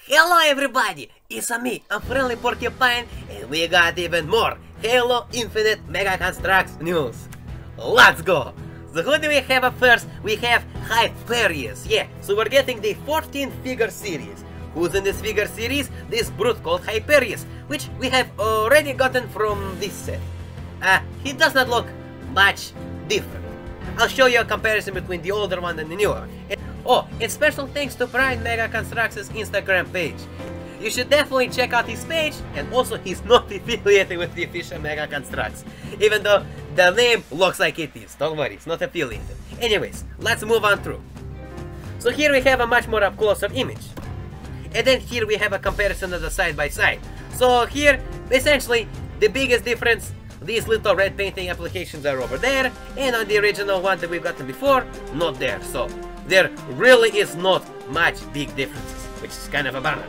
Hello everybody, it's me, I'm Friendly Porcupine, and we got even more Halo Infinite Mega Construx news. Let's go! So who do we have up first? We have Hyperious, yeah, so we're getting the 14th figure series. Who's in this figure series? This brute called Hyperious, which we have already gotten from this set. He does not look much different. I'll show you a comparison between the older one and the newer one. Oh, and special thanks to Brian Mega Construx's Instagram page. You should definitely check out his page, and also he's not affiliated with the official Mega Construx, even though the name looks like it is. Don't worry, it's not affiliated. Anyways, let's move on through. So here we have a much more up closer image. And then here we have a comparison of the side by side. So here, essentially, the biggest difference, these little red painting applications are over there, and on the original one that we've gotten before, not there. So there really is not much big differences, which is kind of a bummer.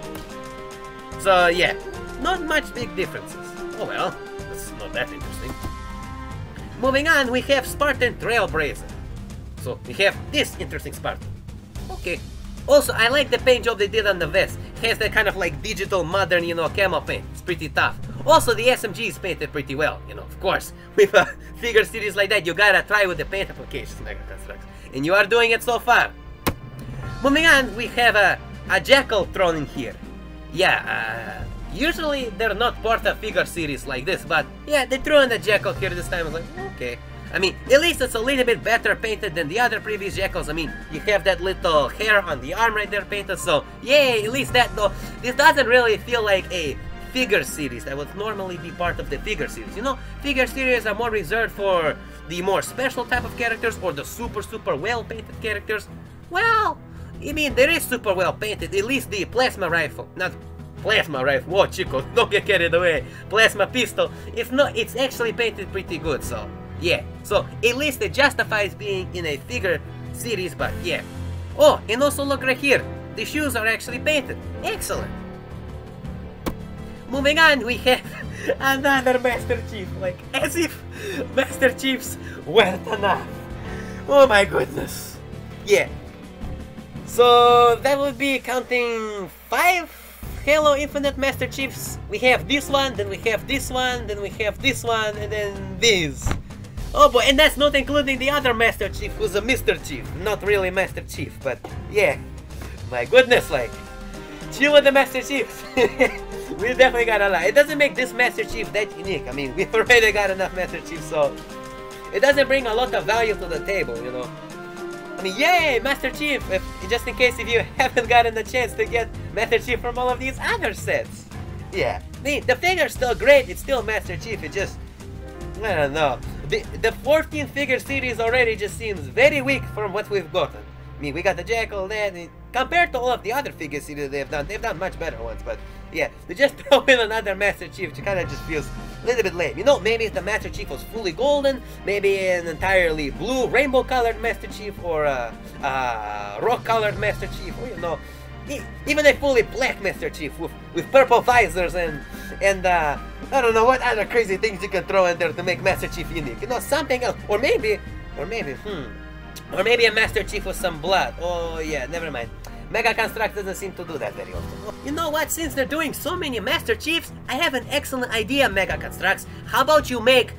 So yeah, not much big differences. Oh well, that's not that interesting. Moving on, we have Spartan Trailblazer. So we have this interesting Spartan. Okay. Also, I like the paint job they did on the vest. It has that kind of like digital modern, you know, camo paint. It's pretty tough. Also, the SMG is painted pretty well, you know, of course. With a figure series like that, you gotta try with the paint applications, Mega Construx. And you are doing it so far. Moving on, we have a Jackal thrown in here. Yeah, usually they're not part of figure series like this, but yeah, they threw in the Jackal here this time. I was like, okay. I mean, at least it's a little bit better painted than the other previous Jackals. I mean, you have that little hair on the arm right there painted, so yay, at least that though. This doesn't really feel like a figure series that would normally be part of the figure series. You know, figure series are more reserved for the more special type of characters or the super well painted characters. Well, I mean, there is super well painted, at least the plasma rifle. Not plasma rifle, whoa Chico, don't get carried away. Plasma pistol, it's actually painted pretty good, so yeah. So at least it justifies being in a figure series, but yeah. Oh, and also look right here, the shoes are actually painted. Excellent. Moving on, we have another Master Chief, like as if Master Chiefs weren't enough. Oh my goodness. Yeah. So that would be counting 5 Halo Infinite Master Chiefs. We have this one, then we have this one, then we have this one, and then this. Oh boy, and that's not including the other Master Chief, who's a Mr. Chief. Not really Master Chief, but yeah. My goodness, like, chill with the Master Chiefs. We definitely got a lot. It doesn't make this Master Chief that unique. I mean, we've already got enough Master Chiefs, so it doesn't bring a lot of value to the table, you know. I mean, yay, Master Chief! Just in case if you haven't gotten the chance to get Master Chief from all of these other sets. Yeah, the figure's still great, it's still Master Chief, it just, I don't know. The 14th figure series already just seems very weak from what we've gotten. I mean, we got the Jackal, that, compared to all of the other figure series they've done much better ones, but yeah, they just throw in another Master Chief, which kind of just feels a little bit lame. You know, maybe if the Master Chief was fully golden, maybe an entirely blue, rainbow-colored Master Chief, or a rock-colored Master Chief, or you know, even a fully black Master Chief with purple visors and I don't know what other crazy things you can throw in there to make Master Chief unique. You know, something else, or maybe a Master Chief with some blood. Oh yeah, never mind. Mega Construx doesn't seem to do that very often. You know what, since they're doing so many Master Chiefs, I have an excellent idea, Mega Construx. How about you make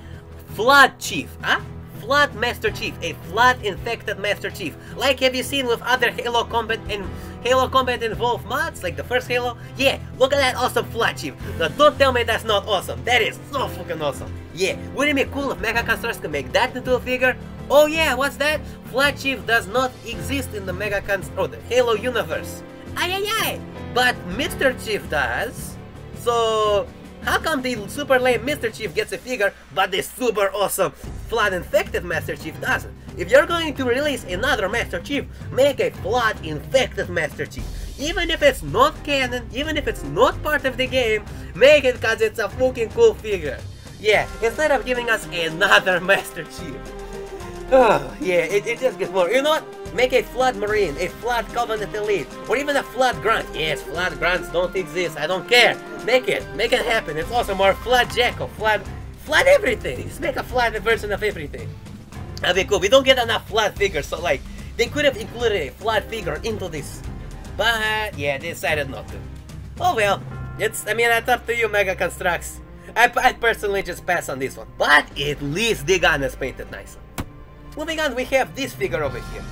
Flood Chief, huh? Flood Master Chief, a flood infected Master Chief. Like have you seen with other Halo Combat and Halo Combat involved mods, like the first Halo? Yeah, look at that awesome Flood Chief. Now don't tell me that's not awesome. That is so fucking awesome. Yeah, wouldn't it be cool if Mega Construx could make that into a figure? Oh yeah, what's that? Flood Chief does not exist in the the Halo universe. Ay. But Mr. Chief does. So how come the super lame Mr. Chief gets a figure, but the super awesome Flood Infected Master Chief doesn't? If you're going to release another Master Chief, make a Flood Infected Master Chief. Even if it's not canon, even if it's not part of the game, make it because it's a fucking cool figure. Yeah, instead of giving us another Master Chief. Oh, yeah, it just gets more. You know what? Make a Flood Marine, a Flood Covenant Elite, or even a Flood Grunt. Yes, Flood Grunts don't exist, I don't care. Make it happen. It's awesome. Or Flood Jackal, Flood everything. Just make a Flood version of everything. That'd be cool. We don't get enough Flood figures, so like, They could have included a flat figure into this, but yeah, they decided not to. Oh well, I mean, it's up to you, Mega Construx. I'd personally just pass on this one, but at least the gun is painted nicer. Moving on, we have this figure over here.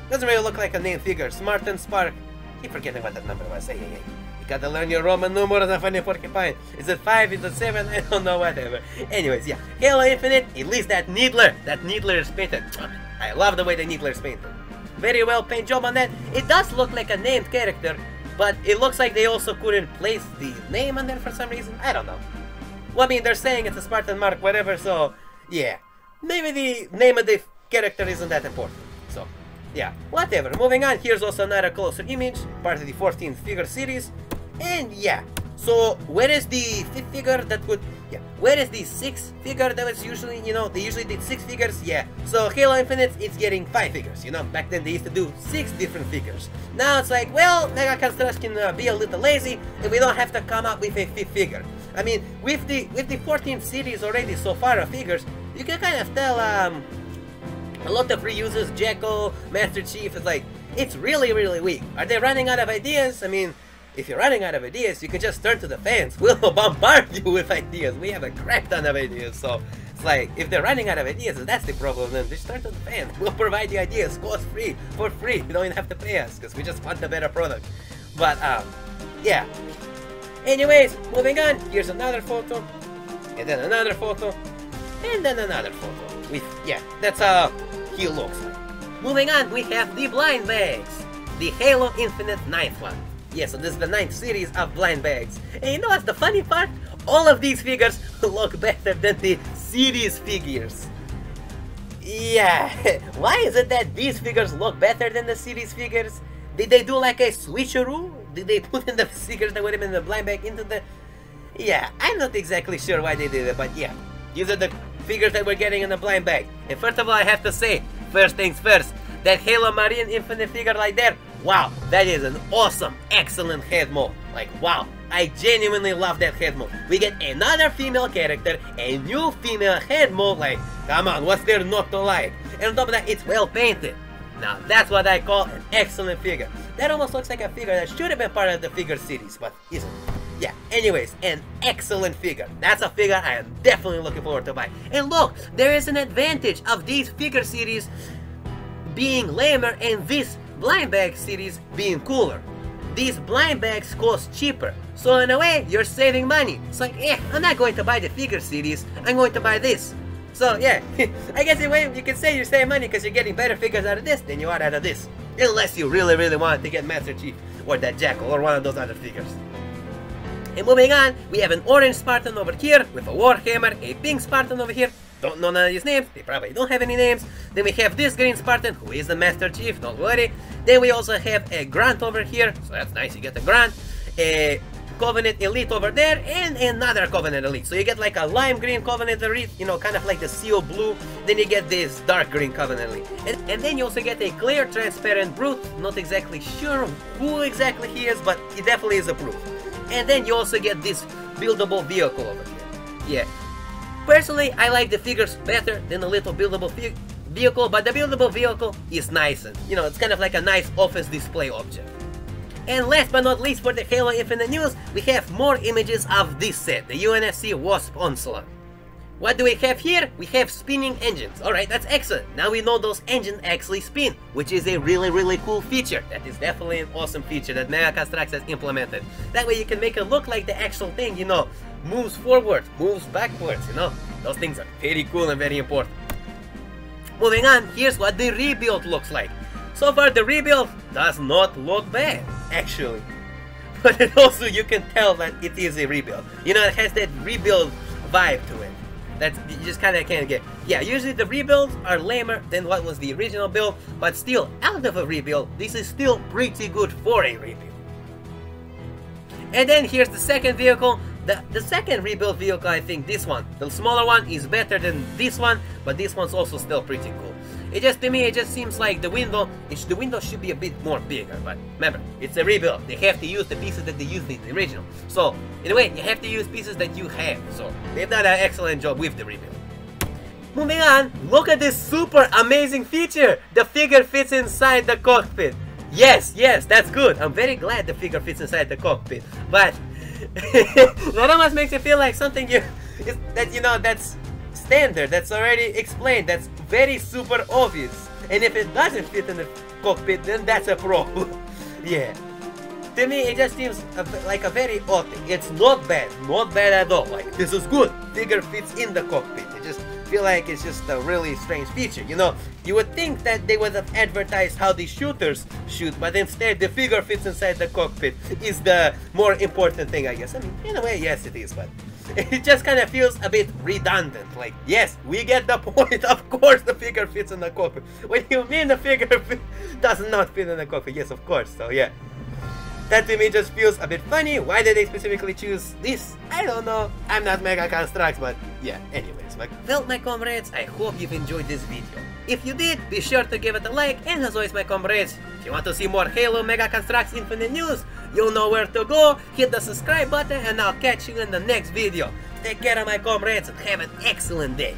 Doesn't really look like a named figure. Smart and Spark. Keep forgetting what that number was. Hey. You gotta learn your Roman numerals of any porcupine. Is it 5? Is it 7? I don't know, whatever. Anyways, yeah. Halo Infinite, at least that Needler. That Needler is painted. I love the way the Needler is painted. Very well paint job on that. It does look like a named character, but it looks like they also couldn't place the name on there for some reason. I don't know. Well, I mean, they're saying it's a Spartan mark, whatever, so yeah. Maybe the name of the character isn't that important. So, yeah, whatever. Moving on, here's also another closer image, part of the 14th figure series. And yeah, so where is the 5th figure that would... Yeah, where is the 6th figure that was usually, you know, they usually did 6 figures? Yeah, so Halo Infinite, it's getting 5 figures, you know? Back then they used to do 6 different figures. Now it's like, well, Mega Construx can be a little lazy, and we don't have to come up with a 5th figure. I mean, with the 14th series already so far of figures, you can kind of tell, a lot of reuses, Jackal, Master Chief, is like, it's really, really weak. Are they running out of ideas? I mean, if you're running out of ideas, you can just turn to the fans. We'll bombard you with ideas. We have a crap ton of ideas, so it's like, if they're running out of ideas, and that's the problem, then just turn to the fans. We'll provide you ideas, cost free, for free. You don't even have to pay us, because we just want a better product. But, yeah. Anyways, moving on, here's another photo, and then another photo, and then another photo. Yeah, that's how he looks like. Moving on, we have the Blindbags, the Halo Infinite 9th one. Yeah, so this is the 9th series of Blindbags. And you know what's the funny part? All of these figures look better than the series figures. Yeah, why is it that these figures look better than the series figures? Did they do like a switcheroo? Did they put in the figures that would have been in the Blindbag into the... Yeah, I'm not exactly sure why they did it, but yeah. These are the figures that we're getting in the Blindbag. And first of all, I have to say, first things first, that Halo Marine Infinite figure like that, wow, that is an awesome, excellent head mold. Like, wow, I genuinely love that head mold. We get another female character, a new female head mold, like, come on, what's there not to like? And on top of that, it's well painted. Now, that's what I call an excellent figure. That almost looks like a figure that should have been part of the figure series, but isn't. Yeah, anyways, an excellent figure. That's a figure I am definitely looking forward to buy. And look, there is an advantage of these figure series being lamer and this Blindbag series being cooler. These Blindbags cost cheaper, so in a way, you're saving money. It's like, I'm not going to buy the figure series, I'm going to buy this. So yeah, I guess in a way you can say you're saving money because you're getting better figures out of this than you are out of this. Unless you really, really want to get Master Chief or that Jackal or one of those other figures. And moving on, we have an orange Spartan over here with a Warhammer, a pink Spartan over here. Don't know none of these names, they probably don't have any names. Then we have this green Spartan, who is the Master Chief, don't worry. Then we also have a Grunt over here, so that's nice, you get a Grunt. A Covenant Elite over there, and another Covenant Elite. So you get like a lime green Covenant Elite, you know, kind of like the Seal Blue. Then you get this dark green Covenant Elite. And then you also get a clear transparent Brute, not exactly sure who exactly he is, but he definitely is a Brute. And then you also get this buildable vehicle over here. Yeah. Personally, I like the figures better than the little buildable vehicle, but the buildable vehicle is nice and, you know, it's kind of like a nice office display object. And last but not least for the Halo Infinite news, we have more images of this set, the UNSC Wasp Onslaught. What do we have here? We have spinning engines. Alright, that's excellent. Now we know those engines actually spin, which is a really, really cool feature. That is definitely an awesome feature that Mega Construx has implemented. That way you can make it look like the actual thing, you know, moves forward, moves backwards, you know. Those things are very cool and very important. Moving on, here's what the rebuild looks like. So far, the rebuild does not look bad, actually. But it also, you can tell that it is a rebuild. You know, it has that rebuild vibe to it. That's, you just kind of can't get. Yeah, usually the rebuilds are lamer than what was the original build, but still, out of a rebuild, this is still pretty good for a rebuild. And then here's the second vehicle. The second rebuild vehicle, I think this one, the smaller one, is better than this one, but this one's also still pretty cool. It just, to me, it just seems like the window should be a bit more bigger, but remember, it's a rebuild. They have to use the pieces that they used in the original. So, in a way, you have to use pieces that you have. So, they've done an excellent job with the rebuild. moving on, look at this super amazing feature! The figure fits inside the cockpit. Yes, that's good. I'm very glad the figure fits inside the cockpit. But that almost makes it feel like something that's standard, that's already explained, that's very super obvious. And if it doesn't fit in the cockpit, then that's a problem. Yeah. To me, it just seems like a very odd thing. It's not bad at all. Like, this is good. Figure fits in the cockpit. I just feel like it's just a really strange feature. You know, you would think that they would have advertised how the shooters shoot, but instead the figure fits inside the cockpit is the more important thing, I guess. I mean, in a way, yes, it is, but it just kind of feels a bit redundant. Like, yes, we get the point. Of course, the figure fits in the cockpit. What do you mean the figure does not fit in the cockpit? Yes, of course. So yeah. That to me just feels a bit funny. Why did they specifically choose this? I don't know. I'm not Mega Construx, but yeah, anyways. Well, my comrades, I hope you've enjoyed this video. If you did, be sure to give it a like, and as always, my comrades, if you want to see more Halo Mega Construx Infinite news, you'll know where to go. Hit the subscribe button, and I'll catch you in the next video. Take care of my comrades, and have an excellent day.